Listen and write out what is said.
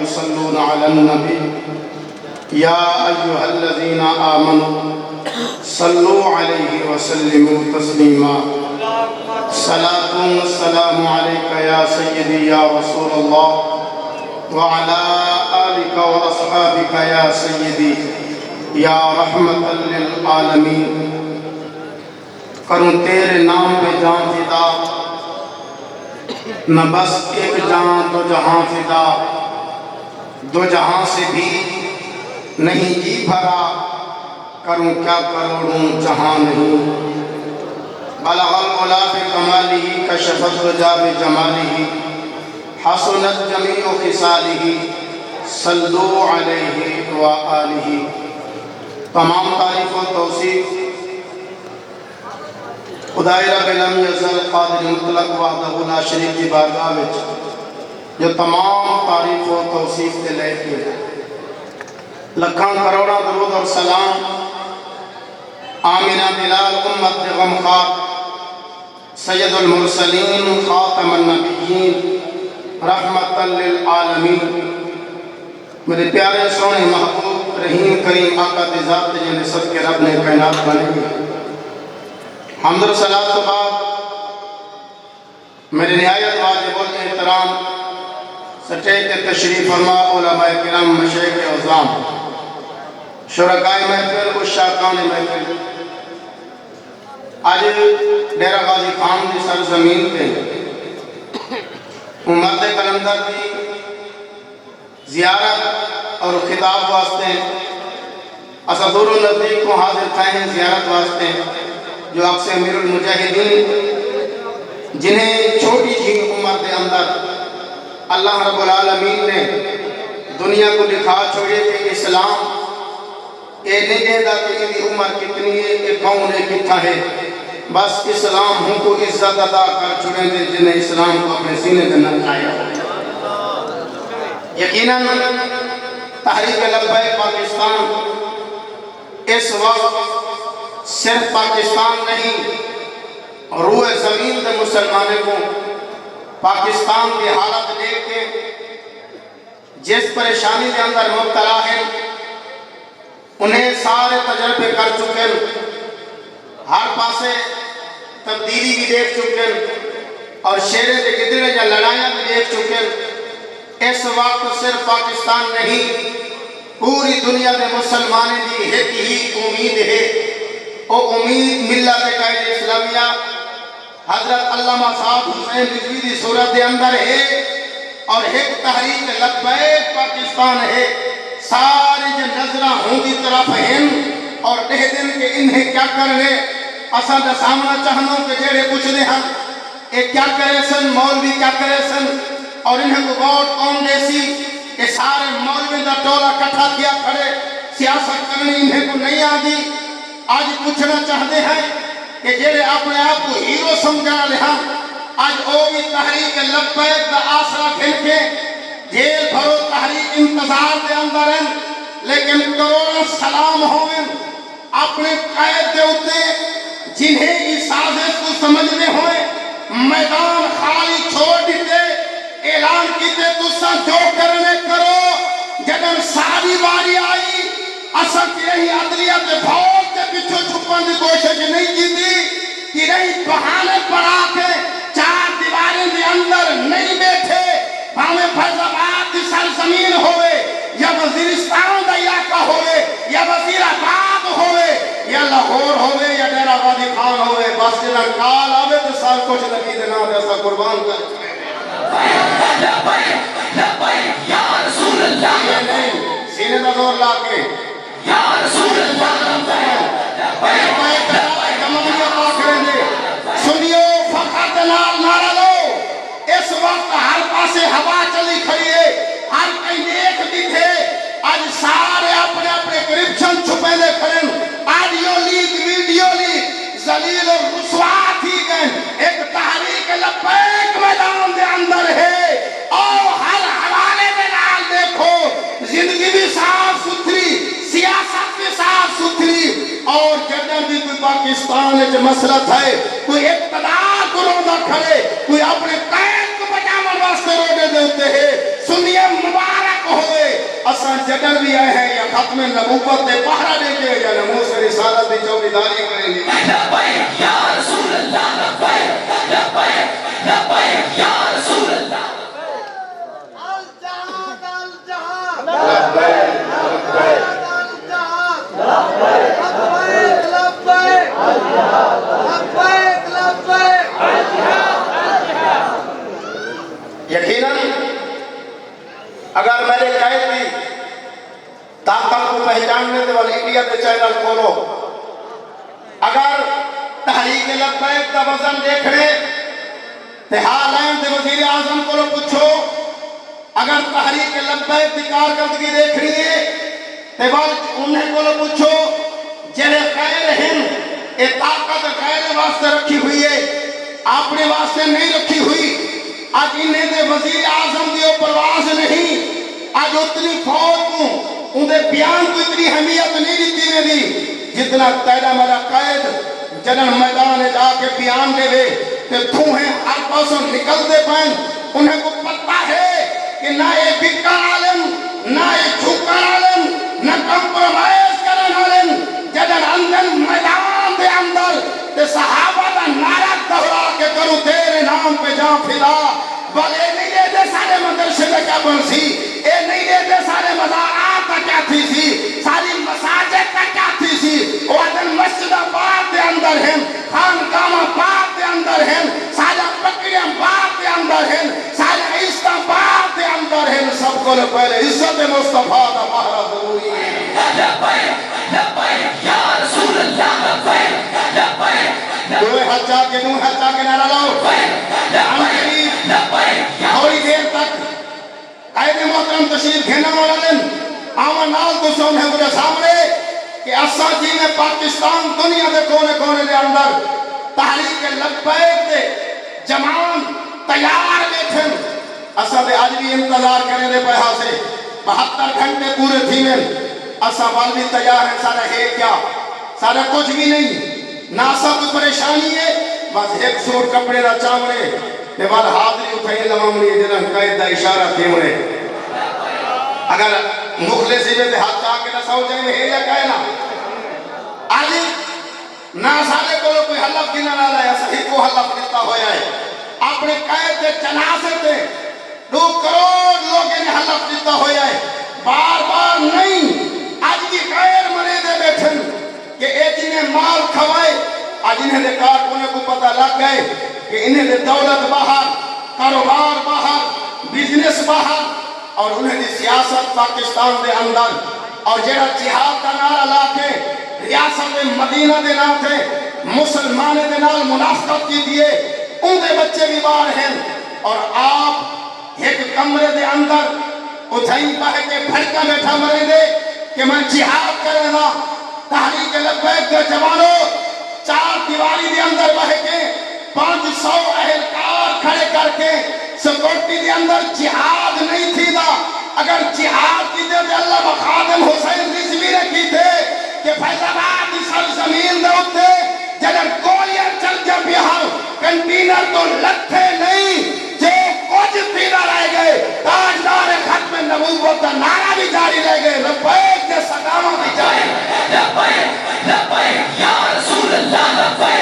يصلون على النبي يا أيها الذين آمنوا صلوا عليه وسلموا تسليما صلاة والسلام عليك يا سيدي يا رسول الله وعلى آلك وأصحابك يا سيدي یا رحمت للعالمین. کروں تیرے نام پہ جان فدا، نہ بس ایک جان دو جہاں فدا، دو جہاں سے بھی نہیں جی بھرا، کروں کیا کروڑوں جہاں نہیں. بلغ العلا بکمالہ کشف الدجی بجمالہ حسنت جمیع خصالہ صلوا علیہ وآلہ. تمام تعریف و توصیف خدای رب لم یزل قادر مطلق وحدہ لا شریک کی بارگاہ وچ جو تمام تعریف و توصیف تے لے کے لکھاں کروڑا درود اور سلام آمینہ بلال امت غمخار سید المرسلین خاتم النبیین رحمت للعالمین. میرے پیارے سونے محبوب رحیم کریم آقا دی ذات جن سب کے رب نے کائنات بنائی. حمد و صلاۃ کے بعد میرے نہایت واجب الاحترام سٹیج کے تشریف فرما علماء کرام مشائخ اعظام شرکائے محفل عشاقان محفل آج ڈیرہ غازی خان کی سرزمین پہ امت کلندر کی زیارت اور خطاب واسطے اسدور النزدیک کو حاضر تھے ہیں زیارت واسطے جو اکثر امیر المجاہدین جنہیں چھوٹی جھی عمر کے اندر اللہ رب العالمین نے دنیا کو دکھا چھوڑے کہ اسلام اے نہیں کہتا کہ ان کی عمر کتنی ہے کہ کون ہے کتنا ہے، بس اسلام ہم کو عزت عطا کر چھوڑے تھے جنہیں اسلام کو اپنے سینے کے اندر لایا. یقیناً تحریک لبیک پاکستان اس وقت صرف پاکستان نہیں روح زمین کے مسلمانوں کو پاکستان کی حالت دیکھ کے جس پریشانی کے اندر مبتلا ہے انہیں سارے تجربے کر چکے، ہر پاسے تبدیلی بھی دیکھ چکے اور شیرے کے گدڑے یا لڑائیاں بھی دیکھ چکے. اس وقت صرف پاکستان نہیں پوری دنیا میں مسلمانوں کی ایک ہی امید ہے، وہ امید ملت قائد اسلامیہ حضرت علامہ صاحب حسین رضوی کی صورت کے اندر ہے اور ایک تحریک لبیک پاکستان ہے. سارے جو نظرہ ہوں کی طرف ہیں اور دہ دن کے انہیں کیا کرنے اصل سامنا چاہنوں کے جیڑے کچھ دے ہم ایک کیا کرے سن مولوی کیا کرے سن اور انہیں کو ووٹ کون دیسی کہ سارے مولوی دا ٹولا کٹھا کیا کھڑے سیاست کرنی انہیں کو نہیں آگی. آج پوچھنا چاہتے ہیں کہ جیڑے اپنے آپ کو ہیرو سمجھا لے ہم آج او بھی تحریک لبیک دا آسرا کھل کے جیل بھرو تحریک انتظار دے اندر ہیں لیکن کروڑا سلام ہوئے اپنے قائد دے ہوتے جنہیں اس سازش کو سمجھنے ہوئے میدان خالی چھوڑ دیتے اعلان کیتے تُسا جو کرنے کرو. جب ساری باری آئی اصل کی رہی عدلیت بھوٹ کے پیچھے چھپن کی کوشش نہیں کی تھی کہ رہی بہانے پر آتے چار دیواریں دے اندر نہیں بیٹھے ہمیں فیض آباد کی سرزمین ہوئے یا وزیرستان دا علاقہ ہوئے یا وزیر آباد ہوئے یا لاہور ہوئے یا ڈیرہ غازی خان ہوئے بس جنہ کال آوے تو سال کچھ نبی دینا جیسا قربان کر لبیک یا رسول اللہ سینے دا زور لا کے یا رسول اللہ لبیک کمانیہ پاک رہنے سنیو فقط نال نارا لو. اس وقت ہر پاسے ہوا چلی کھڑی ہے ہر کہیں دیکھ بھی تھے آج سارے اپنے اپنے کرپشن چھپے لے کھڑے آڈیو لیک ویڈیو لیک ذلیل اور رسوا تھی گئے. ایک تحریک لبیک میدان دے اندر ہے اور ہر حوالے میں نال دیکھو زندگی بھی صاف ستھری سیاست بھی صاف ستھری اور جدر بھی کوئی پاکستان جو مسئلہ ہے کوئی اقتدار کو روندہ کھڑے کوئی اپنے قید کو بچامن واسطے روڑے دیتے ہیں. سنیے مبارک ہو نبی آئے ہیں یا ختم نبوت دے پہرا دے کے یا نموس رسالت دی چوکیداری کریں گے. لبیک یا رسول اللہ لبیک لبیک لبیک یا رسول اللہ یقیناً اگر میرے قید کی طاقت کو پہچاننے دے والی انڈیا دے چینل کھولو, اگر تحریک لبیک دا وزن دیکھنے تے حالین دے وزیر اعظم کو پوچھو, اگر تحریک لبیک دی کارکردگی دیکھنی ہے تے انہیں کو پوچھو جنہیں غیر ہیں اے طاقت غیر واسطے رکھی ہوئی ہے, اپنے واسطے نہیں رکھی ہوئی. آج انہیں دے وزیر اعظم دیو پرواز نہیں, آج اتنی فوج کو انہیں بیان کو اتنی اہمیت نہیں دیتی میں دی جتنا تیرا میرا قید جنن میدان جا کے بیان دے وے کہ دھوہیں ہر پاسوں نکل دے پائیں. انہیں کو پتہ ہے کہ نہ یہ بکا عالم, نہ یہ جھوکا عالم, نہ کمپرومائز کرن عالم جنن اندر میدان دے اندر تے صحابہ دا نعرہ دہرا کے کرو تیرے نام پہ جان پھیلا. بلے نہیں دے دے سارے مدرسے میں کیا بن سی, اے نہیں دے دے سارے مزارات کا کیا تھی سی, ساری مساجد کا کیا تھی سی. وہ ادن مسجد آباد دے اندر ہیں, خانقاہ آباد دے اندر ہیں, سارا بکری آباد دے اندر ہیں, سارا عیسط آباد دے اندر ہیں. سب کو پہلے عزت مصطفیٰ دا پہرا ضروری ہے. لبیک لبیک یا رسول اللہ لبیک لبیک دوئے ہاتھ چاہ کے نعرہ لاؤ. تھوڑی دیر تک قائد محترم تشریف گھینا مولا دن آمن نال تو سن ہے مجھے سامنے کہ اساں جی میں پاکستان دنیا دے کونے کونے دے اندر تحریک لبیک دے جمان تیار بیٹھن. اساں دے آج بھی انتظار کرنے دے پہا سے 72 گھنٹے پورے تھی میں اساں وال بھی تیار ہیں. سارا ہے کیا, سارا کچھ بھی نہیں, ناسا کوئی پریشانی ہے, بس ایک سوٹ کپڑے دا چاوڑے تے بعد حاضری اٹھائی لمامنی جنہاں قید دا اشارہ تھے انہیں. اگر مخلصی میں تے ہاتھ چاہ کے نہ سو جائیں میں ہے یا کہنا آج ناسا لے کو کوئی حلف دینا نہ لائے, صحیح کو حلف دیتا ہویا ہے. اپنے قید دے جنازے تے 2 کروڑ لوگیں نے حلف دیتا ہویا ہے, بار بار نہیں. آج بھی غیر مرے دے بیٹھن کہ اے جنہیں مال کھوائے, آج انہیں دے کارکونے کو پتہ لگ گئے کہ انہیں دے دولت باہر, کاروبار باہر, بزنس باہر, اور انہیں دی سیاست پاکستان دے اندر. اور جیڑا جہاد کا نعرہ لا کے ریاست مدینہ دے نام تھے مسلمان دے نال منافقت کی دیے, ان دے بچے بھی باہر ہیں. اور آپ ایک کمرے دے اندر اتھائی پہے کے پھڑکا بیٹھا مرے دے کہ میں جہاد کرے گا. تحریک لبیک کے جوانوں 4 دیواری دے اندر بہ کے 500 اہلکار کھڑے کر کے سکورٹی دے اندر جہاد نہیں تھی دا. اگر جہاد کی دے اللہ مخادم حسین رضوی نے کی تھے کہ فیضآباد کی سرزمین دے اٹھتے جنر گولیاں چل جب یہاں کنٹینر تو لتھے نہیں, جو کچھ پیدا رہ گئے تاجدار ختم نبوت کا نعرہ بھی جاری رہ گئے, لبیک دے صدامہ بھی جاری. لبیک لبیک یا رسول اللہ لبیک